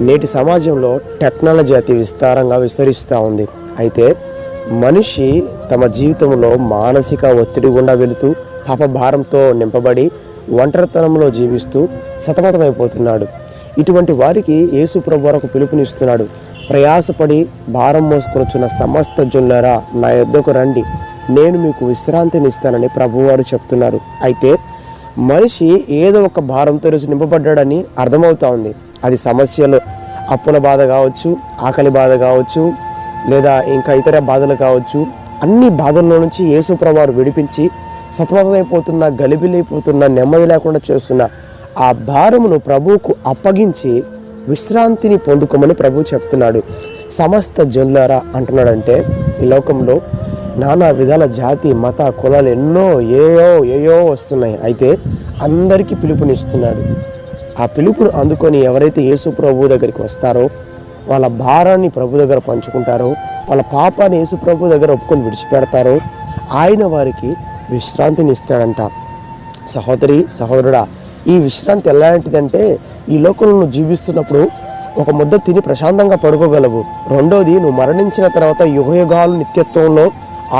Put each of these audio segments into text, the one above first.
నేటి సమాజంలో టెక్నాలజీ అతి విస్తారంగా విస్తరిస్తూ ఉంది. అయితే మనిషి తమ జీవితంలో మానసిక ఒత్తిడి గుండా వెళుతూ పాప భారంతో నింపబడి ఒంటరితనంలో జీవిస్తూ సతమతమైపోతున్నాడు. ఇటువంటి వారికి యేసు ప్రభువు వరకు పిలుపునిస్తున్నాడు. ప్రయాసపడి భారం మోసుకొనుచున్న సమస్త జనులారా నా యొద్దకు రండి, నేను మీకు విశ్రాంతినిస్తానని ప్రభువారు చెప్తున్నారు. అయితే మనిషి ఏదో ఒక భారంతో రోజు నింపబడ్డాడని అర్థమవుతా ఉంది. అది సమస్యలు, అప్పుల బాధ కావచ్చు, ఆకలి బాధ కావచ్చు, లేదా ఇంకా ఇతర బాధలు కావచ్చు. అన్ని బాధల్లో నుంచి యేసు ప్రభువారు విడిపించి సతమతమైపోతున్న, గలిబిలైపోతున్న, నెమ్మది లేకుండా చేస్తున్న ఆ భారమును ప్రభువుకు అప్పగించి విశ్రాంతిని పొందుకోమని ప్రభువు చెప్తున్నాడు. సమస్త జనులారా అంటున్నాడంటే ఈ లోకంలో నానా విధాల జాతి, మత, కులాలు ఎన్నో ఏయో వస్తున్నాయి. అయితే అందరికీ పిలుపునిస్తున్నాడు. ఆ పిలుపును అందుకొని ఎవరైతే యేసు ప్రభువు దగ్గరికి వస్తారో, వాళ్ళ భారాన్ని ప్రభు దగ్గర పంచుకుంటారో, వాళ్ళ పాపాన్ని యేసు ప్రభు దగ్గర ఒప్పుకొని విడిచిపెడతారో, ఆయన వారికి విశ్రాంతిని ఇస్తాడంట. సహోదరి, సహోదరుడా, ఈ విశ్రాంతి ఎలాంటిదంటే ఈ లోకంలో నువ్వు జీవిస్తున్నప్పుడు ఒక ముద్ద తిని ప్రశాంతంగా పడుకోగలవు. రెండోది, నువ్వు మరణించిన తర్వాత యుగయుగాలు నిత్యత్వంలో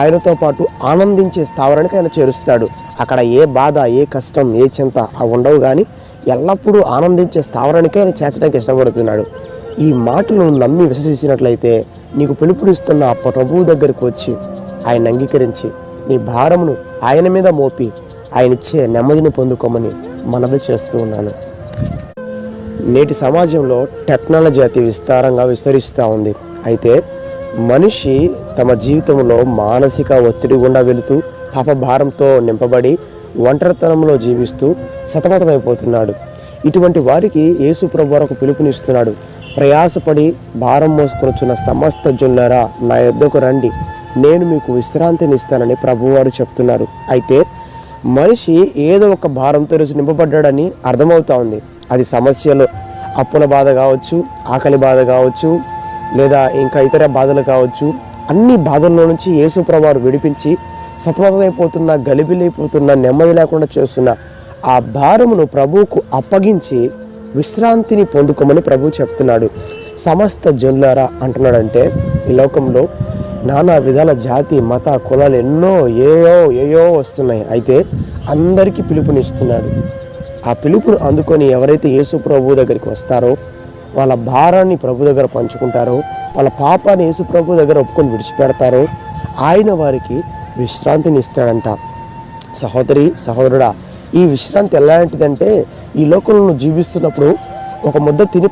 ఆయనతో పాటు ఆనందించే స్థావరానికి ఆయన చేరుస్తాడు. అక్కడ ఏ బాధ, ఏ కష్టం, ఏ చింత ఉండవు. కానీ ఎల్లప్పుడూ ఆనందించే స్థావరానికి ఆయన చేర్చడానికి ఇష్టపడుతున్నాడు. ఈ మాటలు నమ్మి విశ్వసించినట్లయితే నీకు పిలుపునిస్తున్న ఆ ప్రభువు దగ్గరికి వచ్చి ఆయన అంగీకరించి నీ భారమును ఆయన మీద మోపి ఆయన ఇచ్చే నెమ్మదిని పొందుకోమని మనవి చేస్తూ ఉన్నాను. నేటి సమాజంలో టెక్నాలజీ అతి విస్తారంగా విస్తరిస్తూ ఉంది. అయితే మనిషి తమ జీవితంలో మానసిక ఒత్తిడి గుండా వెళుతూ పాప భారంతో నింపబడి ఒంటరితనంలో జీవిస్తూ సతమతమైపోతున్నాడు. ఇటువంటి వారికి యేసు ప్రభువు వరకు పిలుపునిస్తున్నాడు. ప్రయాసపడి భారం మోసుకొనుచున్న సమస్త జనులారా నా యొద్దకు రండి, నేను మీకు విశ్రాంతినిస్తానని ప్రభువారు చెప్తున్నారు. అయితే మనిషి ఏదో ఒక భారంతో రోజు నింపబడ్డాడని అర్థమవుతా ఉంది. అది సమస్యలు, అప్పుల బాధ కావచ్చు, ఆకలి బాధ కావచ్చు, లేదా ఇంకా ఇతర బాధలు కావచ్చు. అన్ని బాధల్లో నుంచి యేసు ప్రభువారు విడిపించి సతమతమైపోతున్న, గలిబిలైపోతున్న, నెమ్మది లేకుండా చేస్తున్న ఆ భారమును ప్రభువుకు అప్పగించి విశ్రాంతిని పొందుకోమని ప్రభువు చెప్తున్నాడు. సమస్త జనులారా అంటున్నాడంటే ఈ లోకంలో నానా విధాల జాతి, మత, కులాలు ఎన్నో ఏయో వస్తున్నాయి. అయితే అందరికీ పిలుపునిస్తున్నాడు. ఆ పిలుపును అందుకొని ఎవరైతే యేసు ప్రభువు దగ్గరికి వస్తారో, వాళ్ళ భారాన్ని ప్రభు దగ్గర పంచుకుంటారో, వాళ్ళ పాపాన్ని యేసు ప్రభు దగ్గర ఒప్పుకొని విడిచిపెడతారో, ఆయన వారికి విశ్రాంతిని ఇస్తాడంట. సహోదరి, సహోదరుడా, ఈ విశ్రాంతి ఎలాంటిదంటే ఈ లోకంలో నువ్వు జీవిస్తున్నప్పుడు ఒక ముద్ద తిని